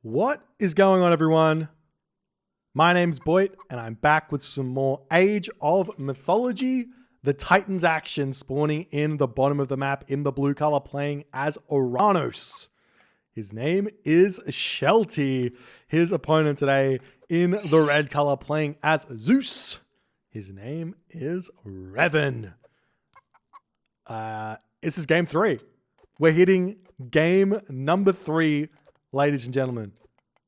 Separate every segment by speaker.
Speaker 1: What is going on, everyone? My name's Boit, and I'm back with some more Age of Mythology. The Titans action spawning in the bottom of the map in the blue color, playing as Oranos. His name is Shelty. His opponent today in the red color, playing as Zeus. His name is Revan. This is game 3. We're hitting game number 3, ladies and gentlemen.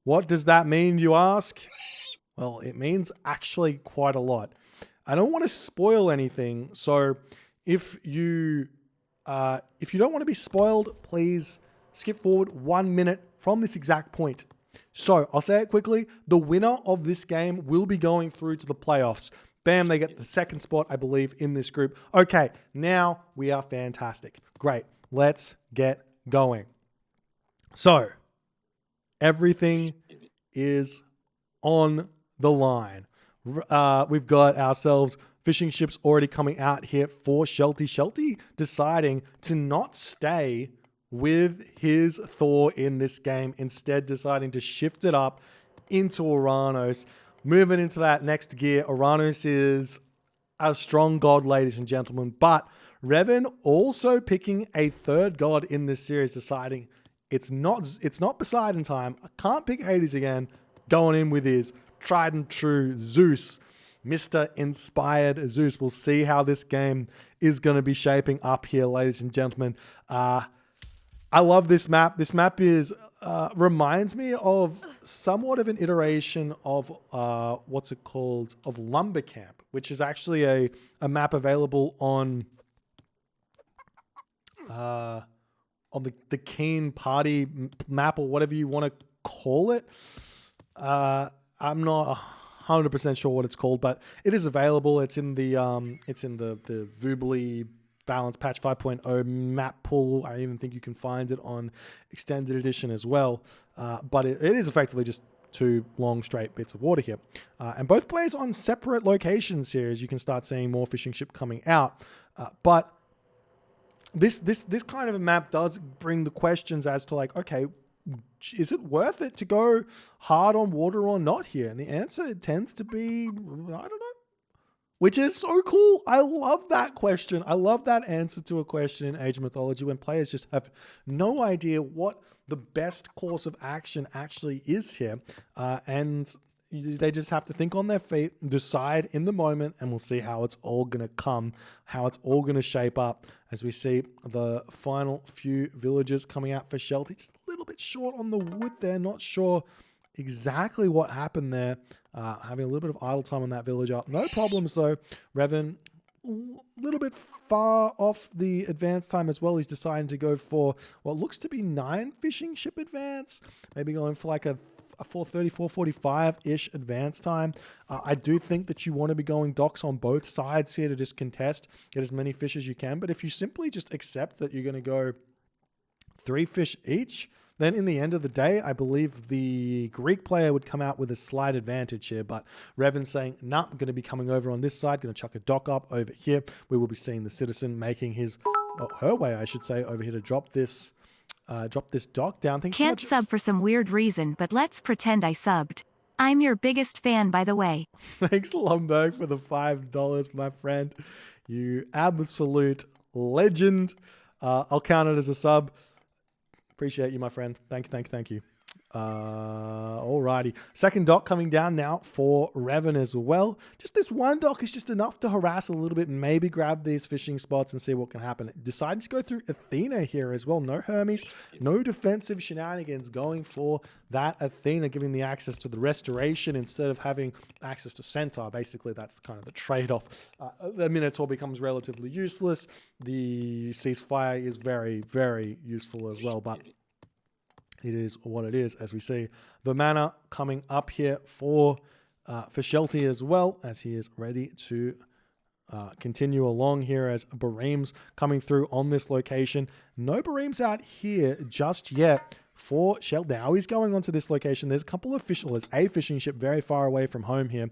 Speaker 1: What does that mean, you ask? Well, it means actually quite a lot. I don't want to spoil anything, so if you don't want to be spoiled, please skip forward 1 minute from this exact point. So I'll say it quickly. The winner of this game will be going through to the playoffs. Bam, they get the second spot, I believe, in this group. Okay, now we are fantastic. Great. Let's get going. So, everything is on the line. We've got ourselves fishing ships already coming out here for Shelty. Shelty deciding to not stay with his Thor in this game, instead deciding to shift it up into Oranos. Moving into that next gear, Oranos is a strong god, ladies and gentlemen, but Revan also picking a third god in this series, deciding it's not Poseidon time. I can't pick Hades again. Going in with his tried and true Zeus, Mr. Inspired Zeus. We'll see how this game is going to be shaping up here, ladies and gentlemen. I love this map. This map is reminds me of somewhat of an iteration of what's it called? Of Lumber Camp, which is actually a map available on the Keen Party map, or whatever you want to call it. I'm not 100% sure what it's called, but it is available. It's in the Voobly Balance Patch 5.0 map pool. I even think you can find it on Extended Edition as well. But it is effectively just 2 long straight bits of water here. And both players on separate locations here, as you can start seeing more fishing ship coming out. But this kind of a map does bring the questions as to, like, okay, is it worth it to go hard on water or not here? And the answer tends to be, I don't know. Which is so cool. I love that question. I love that answer to a question in Age of Mythology, when players just have no idea what the best course of action actually is here. And they just have to think on their feet, decide in the moment, and we'll see how it's all going to come, how it's all going to shape up as we see the final few villagers coming out for Shelty. Just a little bit short on the wood there. Not sure exactly what happened there. Having a little bit of idle time on that villager. No problems though. Revan, a little bit far off the advance time as well. He's deciding to go for what looks to be 9 fishing ship advance. Maybe going for like a 4:30, 4:45-ish advance time. I do think that you want to be going docks on both sides here to just contest, get as many fish as you can. But if you simply just accept that you're going to go 3 fish each, then in the end of the day, I believe the Greek player would come out with a slight advantage here. But Revan's saying, nah, I'm going to be coming over on this side, going to chuck a dock up over here. We will be seeing the citizen making her way, I should say, over here to drop this dock down. Thanks
Speaker 2: Can't
Speaker 1: so much.
Speaker 2: sub for some weird reason, but let's pretend I subbed. I'm your biggest fan, by the way.
Speaker 1: Thanks, Lomberg, for the $5, my friend. You absolute legend. I'll count it as a sub. Appreciate you, my friend. Thank you. Alrighty. Second dock coming down now for Revan as well. Just this one dock is just enough to harass a little bit and maybe grab these fishing spots and see what can happen. Decided to go through Athena here as well. No Hermes, no defensive shenanigans, going for that Athena, giving the access to the restoration instead of having access to Centaur. Basically, that's kind of the trade-off. The Minotaur becomes relatively useless. The ceasefire is very, very useful as well, but it is what it is, as we see the mana coming up here for Shelty as well, as he is ready to continue along here, as Bareem's coming through on this location. No Bareem's out here just yet for Shelty. Now he's going onto this location. There's there's a fishing ship very far away from home here,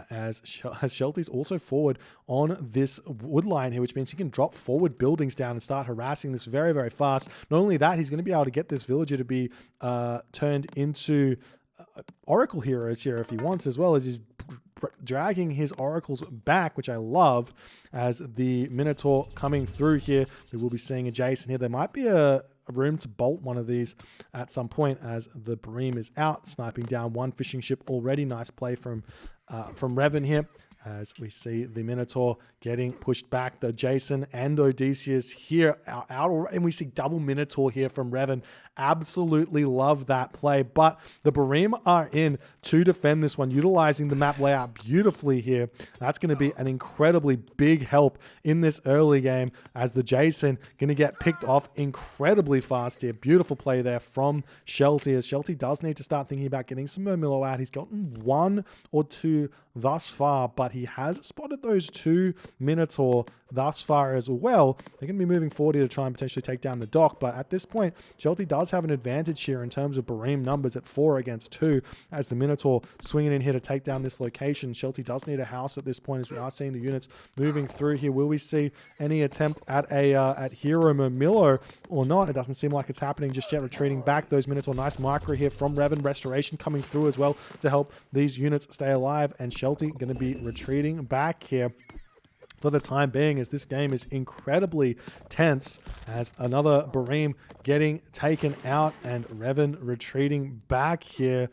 Speaker 1: as Shelty's also forward on this wood line here, which means he can drop forward buildings down and start harassing this very, very fast. Not only that, he's going to be able to get this villager to be turned into Oracle heroes here if he wants, as well as he's dragging his oracles back, which I love, as the Minotaur coming through here. We will be seeing a Jason here. There might be a room to bolt one of these at some point, as the Bream is out, sniping down one fishing ship already. Nice play from Revan here, as we see the Minotaur getting pushed back. The Jason and Odysseus here out, and we see double Minotaur here from Revan. Absolutely love that play, but the Bream are in to defend this one, utilizing the map layout beautifully here. That's going to be an incredibly big help in this early game, as the Jason going to get picked off incredibly fast here. Beautiful play there from Shelty, as Shelty does need to start thinking about getting some Murmillo out. He's gotten 1 or 2 thus far, but he has spotted those 2 Minotaur thus far as well. They're going to be moving forward here to try and potentially take down the dock, but at this point, Shelty does have an advantage here in terms of Bream numbers at 4 against 2, as the Minotaur swinging in here to take down this location. Shelty does need a house at this point, as we are seeing the units moving through here. Will we see any attempt at at Hero Murmillo or not? It doesn't seem like it's happening just yet. Retreating back, those Minotaur. Nice micro here from Revan. Restoration coming through as well to help these units stay alive, and Shelty going to be retreating back here for the time being, as this game is incredibly tense, as another Bream getting taken out and Revan retreating back here.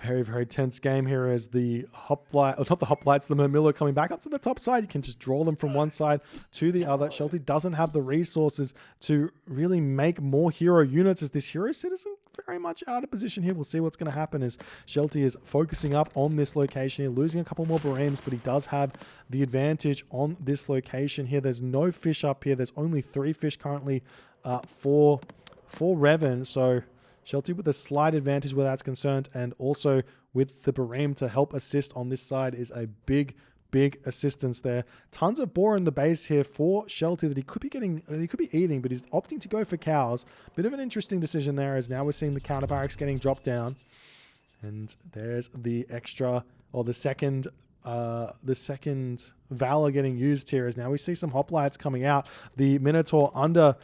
Speaker 1: Very, very tense game here, as the hoplite, or not the hoplites, the Murmillo coming back up to the top side. You can just draw them from one side to the other. Shelty doesn't have the resources to really make more hero units, as this hero citizen very much out of position here. We'll see what's going to happen, as Shelty is focusing up on this location here, losing a couple more Breams, but he does have the advantage on this location here. There's no fish up here. There's only 3 fish currently for Revan, so Shelty with a slight advantage where that's concerned, and also with the Bream to help assist on this side is a big assistance there. Tons of boar in the base here for Shelty that he could be eating, but he's opting to go for cows. Bit of an interesting decision there, as now we're seeing the counter barracks getting dropped down, and there's the extra, or the second Valor getting used here, as now we see some hoplites coming out. The Minotaur under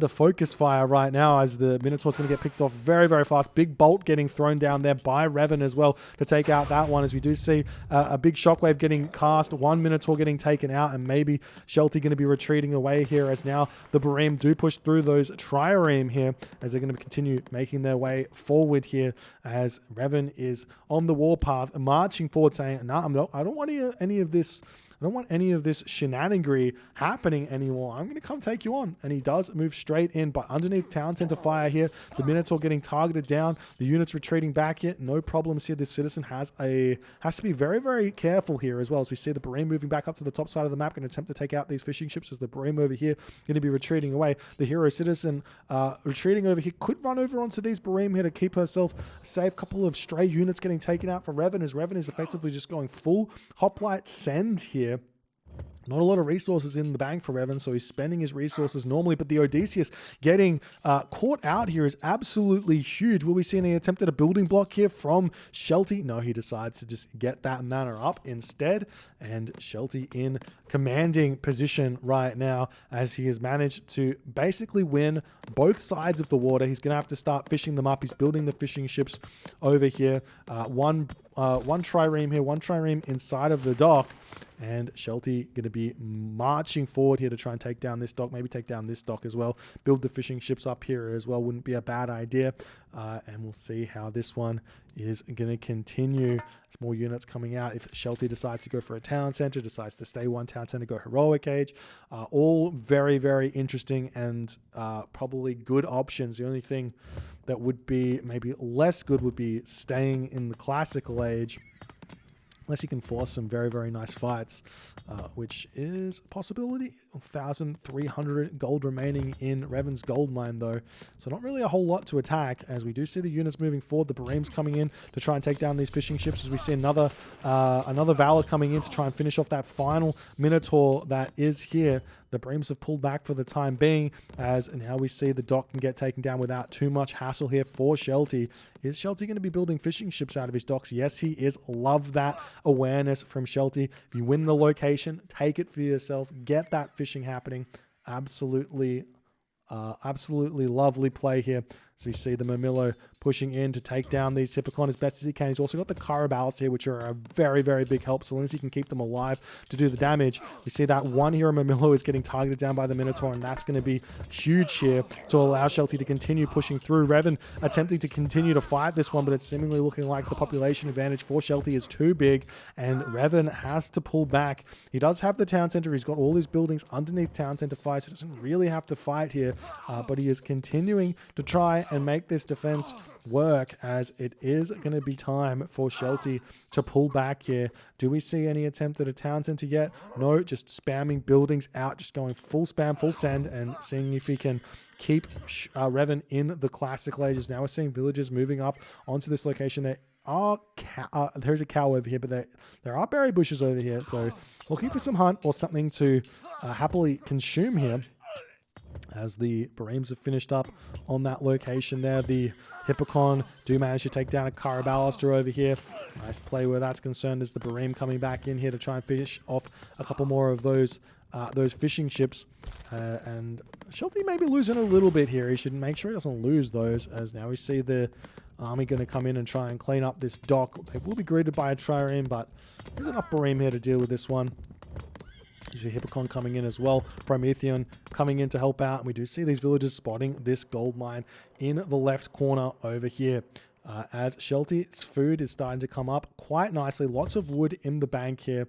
Speaker 1: focus fire right now, as the Minotaur's going to get picked off very, very fast. Big bolt getting thrown down there by Revan as well to take out that one, as we do see a big shockwave getting cast. 1 Minotaur getting taken out, and maybe Shelty going to be retreating away here, as now the Bream do push through those trireme here, as they're going to continue making their way forward here, as Revan is on the warpath marching forward, saying, no, I don't want any of this. I don't want any of this shenanigery happening anymore. I'm going to come take you on. And he does move straight in, but underneath town center fire here, the Minotaur getting targeted down, the units retreating back here. No problems here. This citizen has to be very, very careful here as well, as we see the Bream moving back up to the top side of the map, going to attempt to take out these fishing ships, as the Bream over here going to be retreating away. The hero citizen retreating over here could run over onto these Bream here to keep herself safe. Couple of stray units getting taken out for Revan, as Revan is effectively just going full hoplite send here. Not a lot of resources in the bank for Revan, so he's spending his resources normally, but the Odysseus getting caught out here is absolutely huge. Will we see any attempt at a building block here from Shelty? No, he decides to just get that mana up instead, and Shelty in commanding position right now, as he has managed to basically win both sides of the water. He's going to have to start fishing them up. He's building the fishing ships over here. One trireme here, one trireme inside of the dock, and Shelty going to be marching forward here to try and take down this dock, maybe take down this dock as well. Build the fishing ships up here as well, wouldn't be a bad idea. And we'll see how this one is going to continue. There's more units coming out. If Shelty decides to go for a town center, decides to stay one town center, go heroic age, all very, very interesting and probably good options. The only thing that would be maybe less good would be staying in the classical age, unless you can force some very, very nice fights, which is a possibility. 1,300 gold remaining in Revan's gold mine, though. So not really a whole lot to attack, as we do see the units moving forward. The Breams coming in to try and take down these fishing ships, as we see another Valor coming in to try and finish off that final Minotaur that is here. the Breams have pulled back for the time being, as now we see the dock can get taken down without too much hassle here for Shelty. Is Shelty going to be building fishing ships out of his docks? Yes, he is. Love that awareness from Shelty. If you win the location, take it for yourself. Get that fishing happening. Absolutely lovely play here. So we see the Mermillo pushing in to take down these Hippocon as best as he can. He's also got the Caraballas here, which are a very, very big help, so long as he can keep them alive to do the damage. We see that one hero Mermillo is getting targeted down by the Minotaur, and that's going to be huge here to allow Shelty to continue pushing through. Revan attempting to continue to fight this one, but it's seemingly looking like the population advantage for Shelty is too big, and Revan has to pull back. He does have the town center. He's got all his buildings underneath town center fire, so he doesn't really have to fight here, but he is continuing to try and make this defense work, as it is going to be time for Shelty to pull back here. Do we see any attempt at a town center yet? No, just spamming buildings out, just going full spam, full send, and seeing if he can keep Revan in the classical ages. Now we're seeing villagers moving up onto this location. There are there's a cow over here, but there are berry bushes over here, so looking for some hunt or something to happily consume here. As the Bareems have finished up on that location there, the Hippocon do manage to take down a Caraballister over here. Nice play where that's concerned, as the Bareem coming back in here to try and finish off a couple more of those fishing ships. And Shelty may be losing a little bit here. He should make sure he doesn't lose those, as now we see the army going to come in and try and clean up this dock. They will be greeted by a trireme, but there's enough Bareem here to deal with this one. Usually Hippocon coming in as well. Promethean coming in to help out. And we do see these villagers spotting this gold mine in the left corner over here. As Shelty's food is starting to come up quite nicely. Lots of wood in the bank here.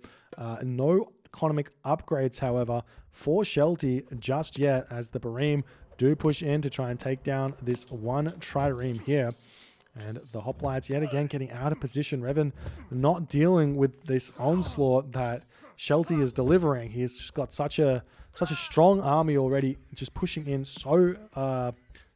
Speaker 1: No economic upgrades, however, for Shelty just yet, as the Bareem do push in to try and take down this one trireme here. And the hoplites yet again getting out of position. Revan not dealing with this onslaught that Shelty is delivering. He's just got such a strong army already, just pushing in so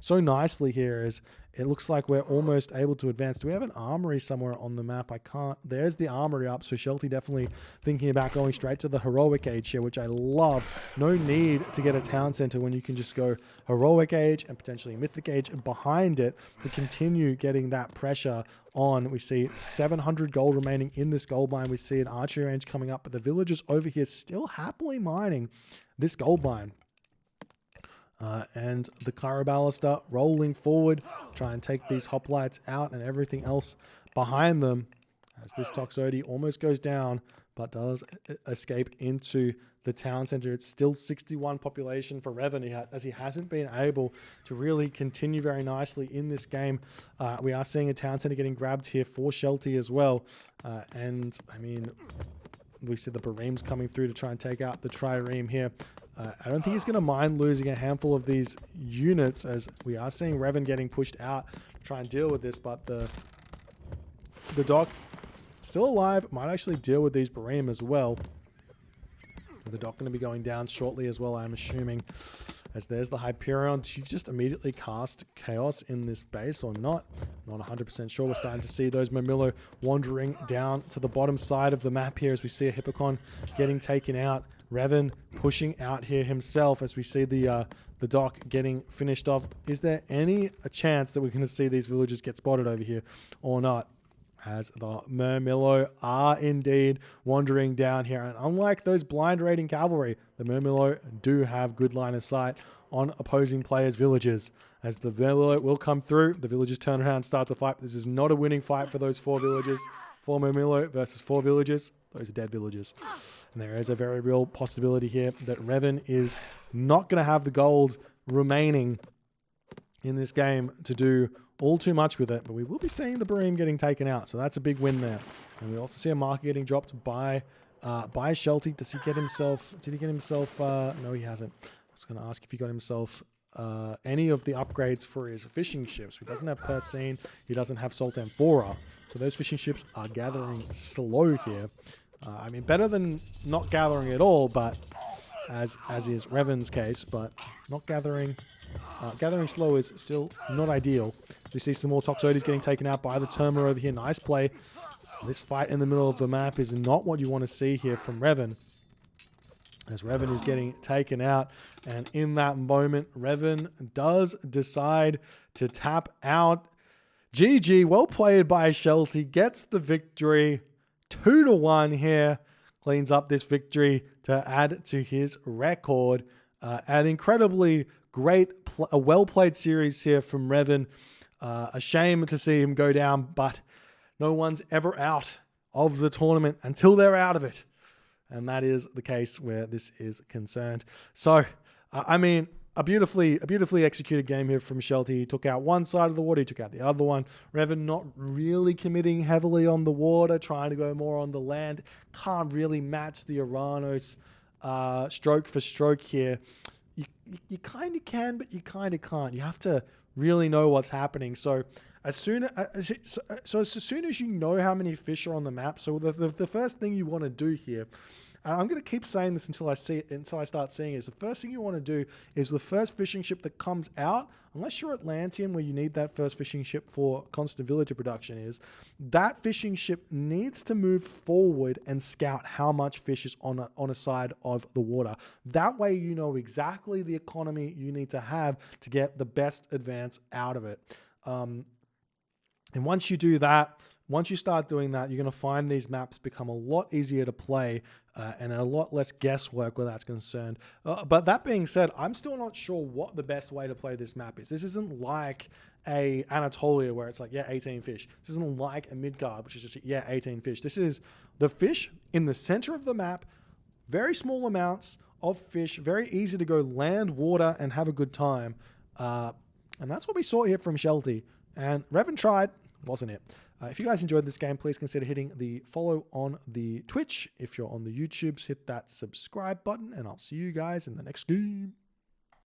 Speaker 1: nicely here. As it looks like we're almost able to advance. Do we have an armory somewhere on the map? I can't. There's the armory up. So Shelty definitely thinking about going straight to the heroic age here, which I love. No need to get a town center when you can just go heroic age and potentially mythic age behind it to continue getting that pressure on. We see 700 gold remaining in this gold mine. We see an archery range coming up, but the villagers over here still happily mining this gold mine. And the Caraballister rolling forward, try and take these hoplites out and everything else behind them, as this Toxotes almost goes down, but does escape into the town center. It's still 61 population for Revan, as he hasn't been able to really continue very nicely in this game. We are seeing a town center getting grabbed here for Shelty as well. And I mean, we see the Bareems coming through to try and take out the trireme here. I don't think he's going to mind losing a handful of these units, as we are seeing Revan getting pushed out to try and deal with this, but the dock still alive, might actually deal with these Bareem as well. The dock going to be going down shortly as well, I'm assuming, as there's the Hyperion. Do you just immediately cast Chaos in this base or not? Not 100% sure. We're starting to see those Mermillo wandering down to the bottom side of the map here, as we see a Hippocon getting taken out. Revan pushing out here himself, as we see the dock getting finished off. Is there a chance that we're going to see these villagers get spotted over here or not? As the Mermillo are indeed wandering down here. And unlike those blind raiding cavalry, the Mermillo do have good line of sight on opposing players' villages. As the Mermillo will come through, the villagers turn around and start to fight. This is not a winning fight for those 4 villagers. 4 Mermillo versus 4 villagers. Those are dead villagers. And there is a very real possibility here that Revan is not going to have the gold remaining in this game to do all too much with it, but we will be seeing the Bareem getting taken out, so that's a big win there. And we also see a marker getting dropped by Shelty. Does he get himself? Did he get himself? No, he hasn't. I was going to ask if he got himself any of the upgrades for his fishing ships. He doesn't have Persine. He doesn't have Salt Amphora, so those fishing ships are gathering slow here. I mean, better than not gathering at all, but as is Revan's case, but not gathering. Gathering slow is still not ideal. We see some more Toxotes getting taken out by the Terma over here. Nice play. This fight in the middle of the map is not what you want to see here from Revan. as Revan is getting taken out. And in that moment, Revan does decide to tap out. GG, well played by Shelty, gets the victory. 2-1 here. Cleans up this victory to add to his record. An incredibly great, a well-played series here from Revan. A shame to see him go down, but no one's ever out of the tournament until they're out of it. And that is the case where this is concerned. So, I mean, a beautifully executed game here from Shelty. He took out one side of the water, he took out the other one. Revan not really committing heavily on the water, trying to go more on the land. Can't really match the Oranos stroke for stroke here. You kind of can, but you kind of can't. You have to really know what's happening. So as soon as you know how many fish are on the map, so the first thing you want to do here, and I'm going to keep saying this until I start seeing it, is the first thing you want to do is the first fishing ship that comes out, unless you're Atlantean where you need that first fishing ship for constant villager production, is that fishing ship needs to move forward and scout how much fish is on a side of the water. That way you know exactly the economy you need to have to get the best advance out of it. And once you do that, once you start doing that, you're going to find these maps become a lot easier to play and a lot less guesswork where that's concerned. But that being said, I'm still not sure what the best way to play this map is. This isn't like a Anatolia where it's like, yeah, 18 fish. This isn't like a Midgard, which is just, yeah, 18 fish. This is the fish in the center of the map, very small amounts of fish, very easy to go land, water, and have a good time. And that's what we saw here from Shelty. And Revan tried, wasn't it? If you guys enjoyed this game, please consider hitting the follow on the Twitch. If you're on the YouTubes, hit that subscribe button, and I'll see you guys in the next game.